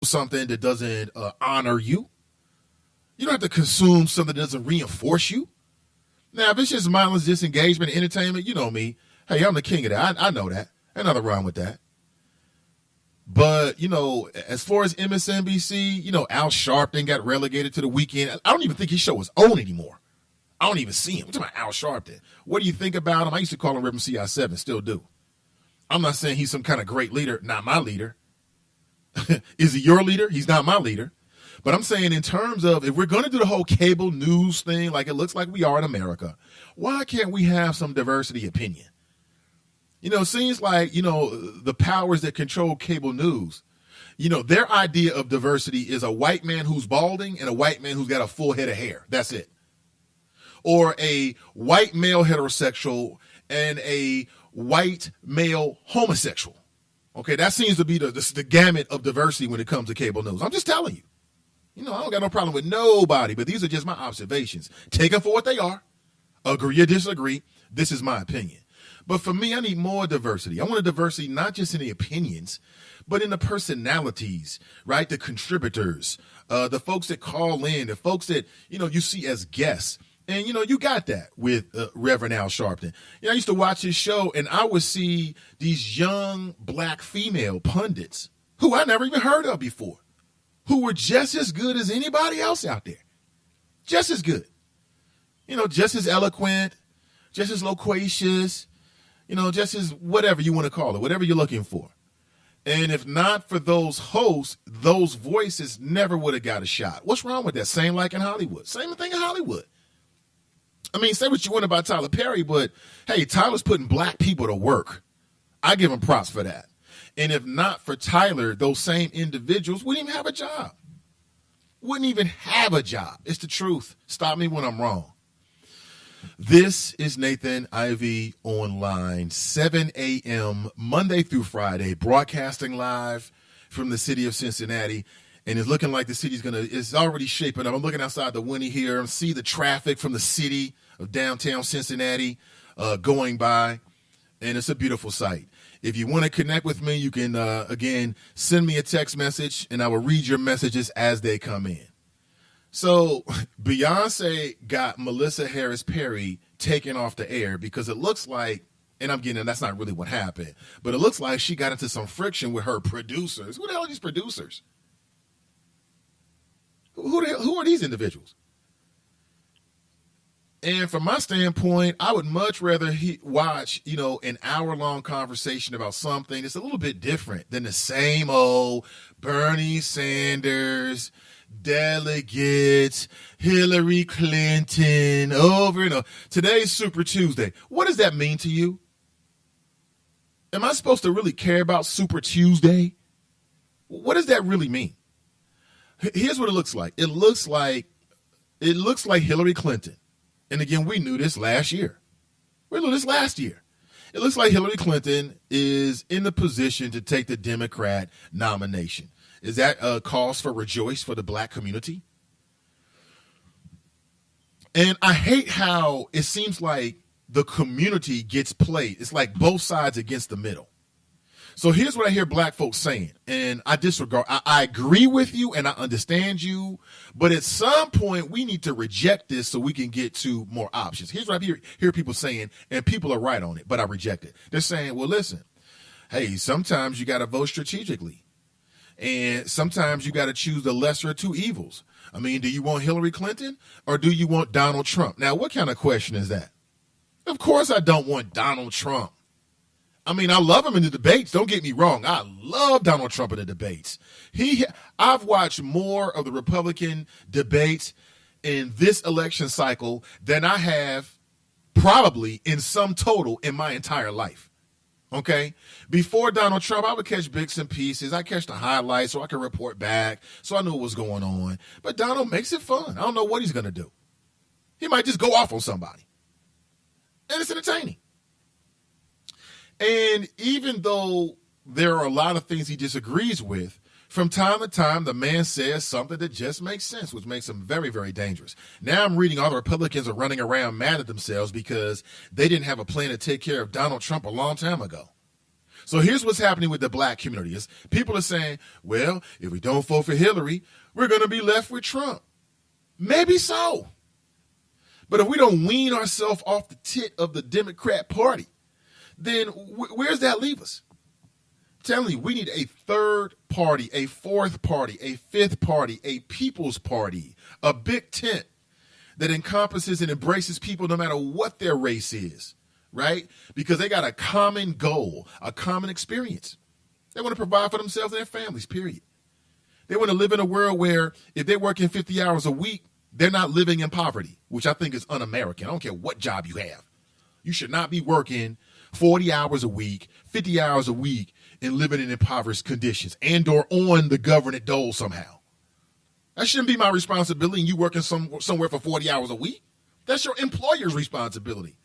something that doesn't honor you. You don't have to consume something that doesn't reinforce you. Now, if it's just mindless disengagement, entertainment, you know me. Hey, I'm the king of that. I know that. Ain't nothing wrong with that. But, as far as MSNBC, Al Sharpton got relegated to the weekend. I don't even think his show was on anymore. I don't even see him. I'm talking about Al Sharpton. What do you think about him? I used to call him Reverend CI7, still do. I'm not saying he's some kind of great leader. Not my leader. Is he your leader? He's not my leader. But I'm saying in terms of if we're going to do the whole cable news thing like it looks like we are in America, why can't we have some diversity opinion? It seems like, the powers that control cable news, their idea of diversity is a white man who's balding and a white man who's got a full head of hair. That's it. Or a white male heterosexual and a white male homosexual. Okay, that seems to be the gamut of diversity when it comes to cable news. I'm just telling you. I don't got no problem with nobody, but these are just my observations. Take them for what they are. Agree or disagree. This is my opinion. But for me, I need more diversity. I want a diversity not just in the opinions, but in the personalities, right? The contributors, the folks that call in, the folks that, you see as guests. And, you got that with Reverend Al Sharpton. I used to watch his show, and I would see these young black female pundits who I never even heard of before, who were just as good as anybody else out there. Just as good. Just as eloquent, just as loquacious, just as whatever you want to call it, whatever you're looking for. And if not for those hosts, those voices never would have got a shot. What's wrong with that? Same like in Hollywood. Same thing in Hollywood. I mean, say what you want about Tyler Perry, but hey, Tyler's putting black people to work. I give him props for that. And if not for Tyler, those same individuals wouldn't even have a job. Wouldn't even have a job. It's the truth. Stop me when I'm wrong. This is Nathan Ivey Online, 7 a.m. Monday through Friday, broadcasting live from the city of Cincinnati. And it's looking like the city's it's already shaping up. I'm looking outside the window here and see the traffic from the city of downtown Cincinnati going by. And it's a beautiful sight. If you want to connect with me, you can, again, send me a text message and I will read your messages as they come in. So Beyonce got Melissa Harris Perry taken off the air because it looks like, and I'm getting, that's not really what happened, but it looks like she got into some friction with her producers. Who the hell are these producers? Who are these individuals? And from my standpoint, I would much rather watch, an hour-long conversation about something that's a little bit different than the same old Bernie Sanders, delegates, Hillary Clinton, over and over. Today's Super Tuesday. What does that mean to you? Am I supposed to really care about Super Tuesday? What does that really mean? Here's what it looks like. It looks like Hillary Clinton. And again, we knew this last year. We knew this last year. It looks like Hillary Clinton is in the position to take the Democrat nomination. Is that a cause for rejoice for the black community? And I hate how it seems like the community gets played. It's like both sides against the middle. So here's what I hear black folks saying, and I disregard. I agree with you and I understand you, but at some point we need to reject this so we can get to more options. Here's what I hear people saying, and people are right on it, but I reject it. They're saying, well, listen, hey, sometimes you got to vote strategically, and sometimes you got to choose the lesser of two evils. I mean, do you want Hillary Clinton or do you want Donald Trump? Now, what kind of question is that? Of course I don't want Donald Trump. I mean, I love him in the debates. Don't get me wrong. I love Donald Trump in the debates. I've watched more of the Republican debates in this election cycle than I have probably in sum total in my entire life. Okay? Before Donald Trump, I would catch bits and pieces. I catch the highlights so I could report back, so I knew what was going on. But Donald makes it fun. I don't know what he's going to do. He might just go off on somebody. And it's entertaining. And even though there are a lot of things he disagrees with, from time to time, the man says something that just makes sense, which makes him very, very dangerous. Now I'm reading all the Republicans are running around mad at themselves because they didn't have a plan to take care of Donald Trump a long time ago. So here's what's happening with the black community. Is people are saying, well, if we don't vote for Hillary, we're going to be left with Trump. Maybe so. But if we don't wean ourselves off the tit of the Democrat Party, then where's that leave us? I'm telling you, we need a third party, a fourth party, a fifth party, a people's party, a big tent that encompasses and embraces people no matter what their race is, right? Because they got a common goal, a common experience. They want to provide for themselves and their families, period. They want to live in a world where if they're working 50 hours a week, they're not living in poverty, which I think is un-American. I don't care what job you have. You should not be working 40 hours a week, 50 hours a week, and living in impoverished conditions and or on the government dole somehow. That shouldn't be my responsibility and you working somewhere for 40 hours a week. That's your employer's responsibility.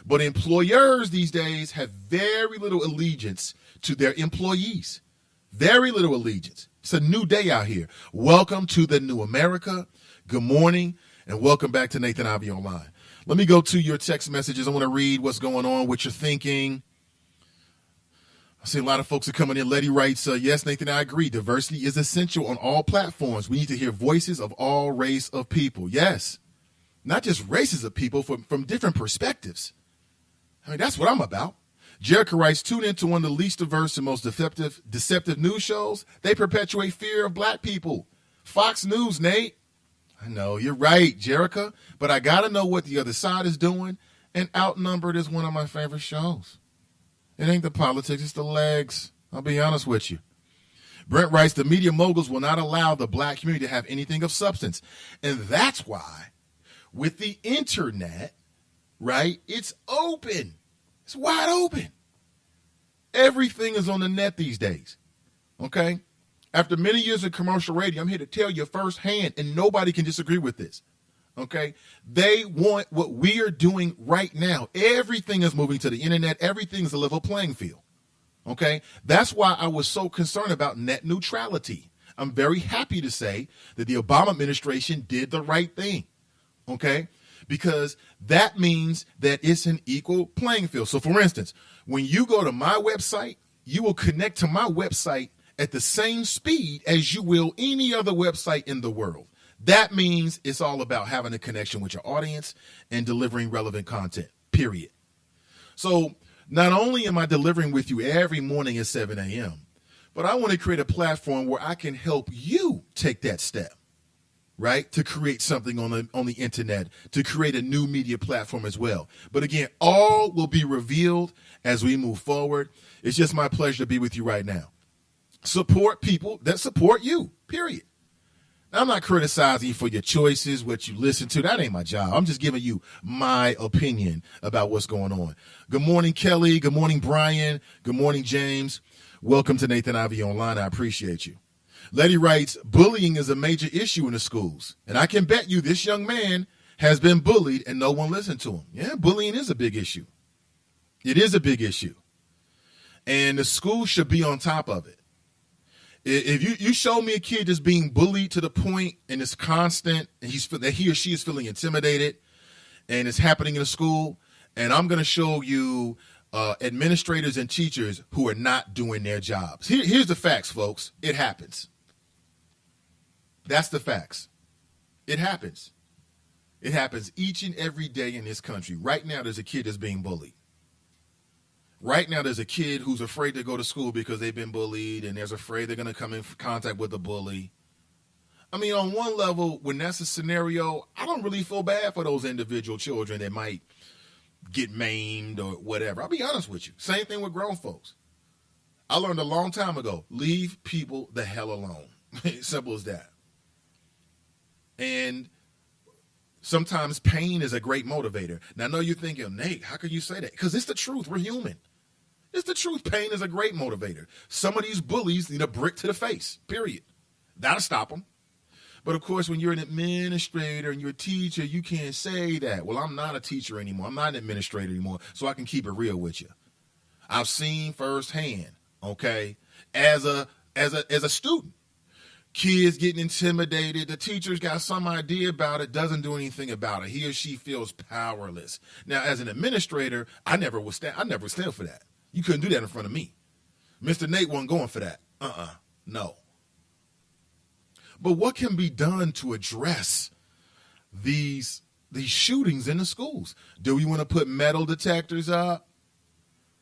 But employers these days have very little allegiance to their employees. Very little allegiance. It's a new day out here. Welcome to the new America. Good morning, and welcome back to Nathan Ivey Online. Let me go to your text messages. I want to read what's going on, what you're thinking. I see a lot of folks are coming in. Letty writes, yes, Nathan, I agree. Diversity is essential on all platforms. We need to hear voices of all race of people. Yes, not just races of people from different perspectives. I mean, that's what I'm about. Jericho writes, tune into one of the least diverse and most deceptive news shows. They perpetuate fear of black people. Fox News, Nate. I know, you're right, Jericho, but I got to know what the other side is doing, and Outnumbered is one of my favorite shows. It ain't the politics, it's the legs. I'll be honest with you. Brent writes, the media moguls will not allow the black community to have anything of substance. And that's why, with the internet, right, it's open. It's wide open. Everything is on the net these days, okay? After many years of commercial radio, I'm here to tell you firsthand, and nobody can disagree with this, okay? They want what we are doing right now. Everything is moving to the internet. Everything is a level playing field, okay? That's why I was so concerned about net neutrality. I'm very happy to say that the Obama administration did the right thing, okay? Because that means that it's an equal playing field. So, for instance, when you go to my website, you will connect to my website at the same speed as you will any other website in the world. That means it's all about having a connection with your audience and delivering relevant content, period. So not only am I delivering with you every morning at 7 a.m., but I want to create a platform where I can help you take that step, right, to create something on the internet, to create a new media platform as well. But again, all will be revealed as we move forward. It's just my pleasure to be with you right now. Support people that support you, period. Now, I'm not criticizing you for your choices, what you listen to. That ain't my job. I'm just giving you my opinion about what's going on. Good morning, Kelly. Good morning, Brian. Good morning, James. Welcome to Nathan Ivey Online. I appreciate you. Letty writes, bullying is a major issue in the schools. And I can bet you this young man has been bullied and no one listened to him. Yeah, bullying is a big issue. It is a big issue. And the school should be on top of it. If you show me a kid that's being bullied to the point and it's constant and that he or she is feeling intimidated and it's happening in the school, and I'm going to show you administrators and teachers who are not doing their jobs. Here's the facts, folks. It happens. That's the facts. It happens. It happens each and every day in this country. Right now, there's a kid that's being bullied. Right now, there's a kid who's afraid to go to school because they've been bullied, and they're afraid they're going to come in contact with a bully. I mean, on one level, when that's a scenario, I don't really feel bad for those individual children that might get maimed or whatever. I'll be honest with you. Same thing with grown folks. I learned a long time ago, leave people the hell alone. Simple as that. And sometimes pain is a great motivator. Now, I know you're thinking, Nate, how can you say that? Because it's the truth. We're human. It's the truth. Pain is a great motivator. Some of these bullies need a brick to the face, period. That'll stop them. But, of course, when you're an administrator and you're a teacher, you can't say that. Well, I'm not a teacher anymore. I'm not an administrator anymore, so I can keep it real with you. I've seen firsthand, okay, as a student, kids getting intimidated. The teacher's got some idea about it, doesn't do anything about it. He or she feels powerless. Now, as an administrator, I never would stand for that. You couldn't do that in front of me. Mr. Nate wasn't going for that. No. But what can be done to address these shootings in the schools? Do we want to put metal detectors up?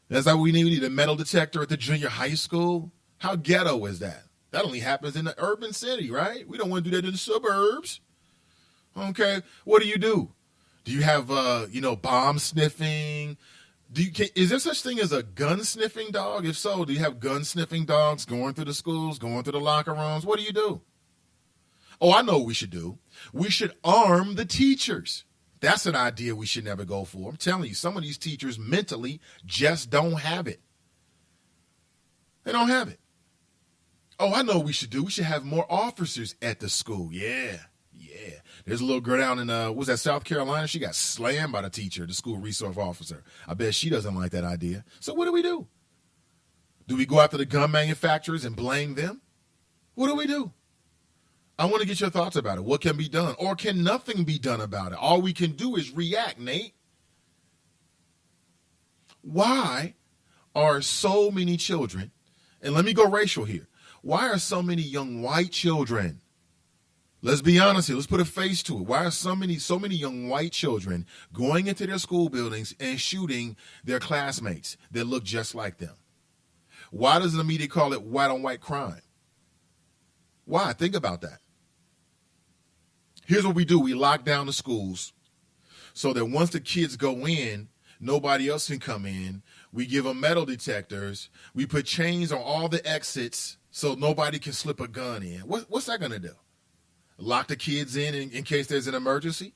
That's how we need a metal detector at the junior high school. How ghetto is that? That only happens in the urban city, right? We don't want to do that in the suburbs. Okay, what do? Do you have bomb sniffing? Is there such thing as a gun sniffing dog? If so, do you have gun sniffing dogs going through the schools, going through the locker rooms? What do you do? Oh, I know what we should do. We should arm the teachers. That's an idea we should never go for. I'm telling you, some of these teachers mentally just don't have it. They don't have it. Oh, I know what we should do. We should have more officers at the school. Yeah. There's a little girl down in, South Carolina? She got slammed by the teacher, the school resource officer. I bet she doesn't like that idea. So what do? Do we go after the gun manufacturers and blame them? What do we do? I want to get your thoughts about it. What can be done? Or can nothing be done about it? All we can do is react, Nate. Why are so many children, and let me go racial here, why are so many young white children, let's be honest here, let's put a face to it, why are so many young white children going into their school buildings and shooting their classmates that look just like them? Why does the media call it white on white crime? Why? Think about that. Here's what we do. We lock down the schools so that once the kids go in, nobody else can come in. We give them metal detectors. We put chains on all the exits so nobody can slip a gun in. What's that going to do? Lock the kids in case there's an emergency?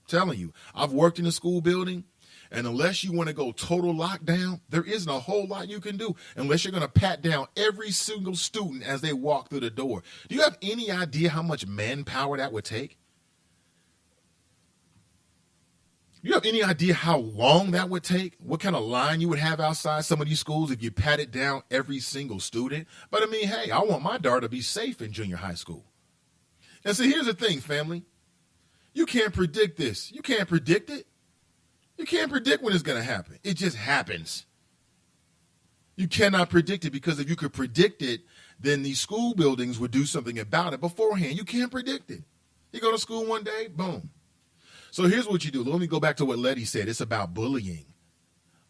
I'm telling you, I've worked in a school building, and unless you want to go total lockdown, there isn't a whole lot you can do unless you're going to pat down every single student as they walk through the door. Do you have any idea how much manpower that would take? You have any idea how long that would take? What kind of line you would have outside some of these schools if you patted down every single student? But I mean, hey, I want my daughter to be safe in junior high school. And so here's the thing, family. You can't predict this. You can't predict it. You can't predict when it's going to happen. It just happens. You cannot predict it, because if you could predict it, then these school buildings would do something about it beforehand. You can't predict it. You go to school one day, boom. So here's what you do. Let me go back to what Letty said. It's about bullying.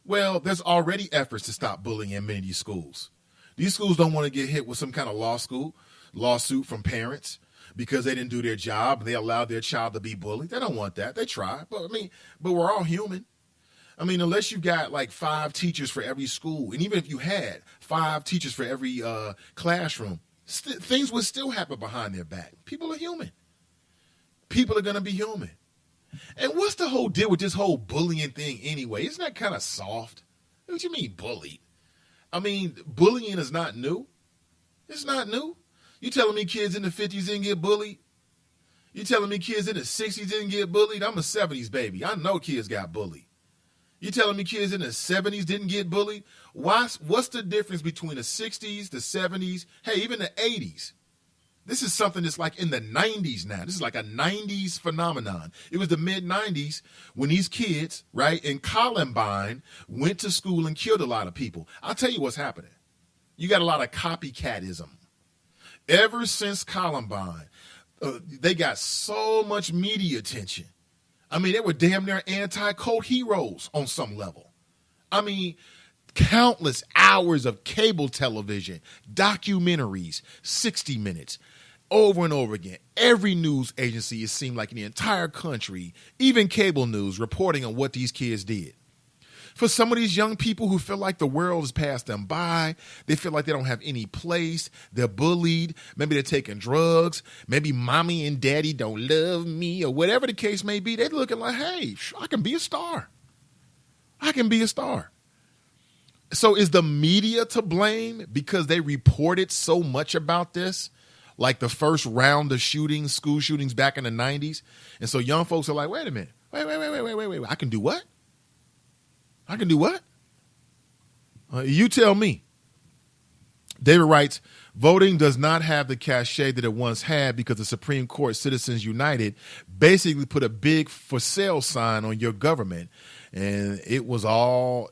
Well, there's already efforts to stop bullying in many of these schools. These schools don't want to get hit with some kind of lawsuit from parents because they didn't do their job. They allowed their child to be bullied. They don't want that. They try. But we're all human. I mean, unless you got like 5 teachers for every school, and even if you had 5 teachers for every classroom, things would still happen behind their back. People are human. People are going to be human. And what's the whole deal with this whole bullying thing anyway? Isn't that kind of soft? What do you mean bullied? I mean, bullying is not new. It's not new. You telling me kids in the 50s didn't get bullied? You telling me kids in the 60s didn't get bullied? I'm a 70s baby. I know kids got bullied. You telling me kids in the 70s didn't get bullied? What's the difference between the 60s, the 70s, hey, even the 80s? This is something that's like in the 90s now. This is like a 90s phenomenon. It was the mid-90s when these kids, right, in Columbine went to school and killed a lot of people. I'll tell you what's happening. You got a lot of copycatism. Ever since Columbine, they got so much media attention. I mean, they were damn near anti-cult heroes on some level. I mean, countless hours of cable television, documentaries, 60 Minutes, over and over again. Every news agency, it seemed like in the entire country, even cable news, reporting on what these kids did. For some of these young people who feel like the world has passed them by, they feel like they don't have any place, they're bullied, maybe they're taking drugs, maybe mommy and daddy don't love me, or whatever the case may be, they're looking like, hey, I can be a star. I can be a star. So is the media to blame because they reported so much about this? Like the first round of shootings, school shootings back in the 90s. And so young folks are like, wait a minute. Wait. I can do what? I can do what? You tell me. David writes, voting does not have the cachet that it once had because the Supreme Court Citizens United basically put a big for sale sign on your government. And it was all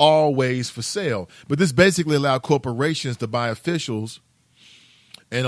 always for sale. But this basically allowed corporations to buy officials and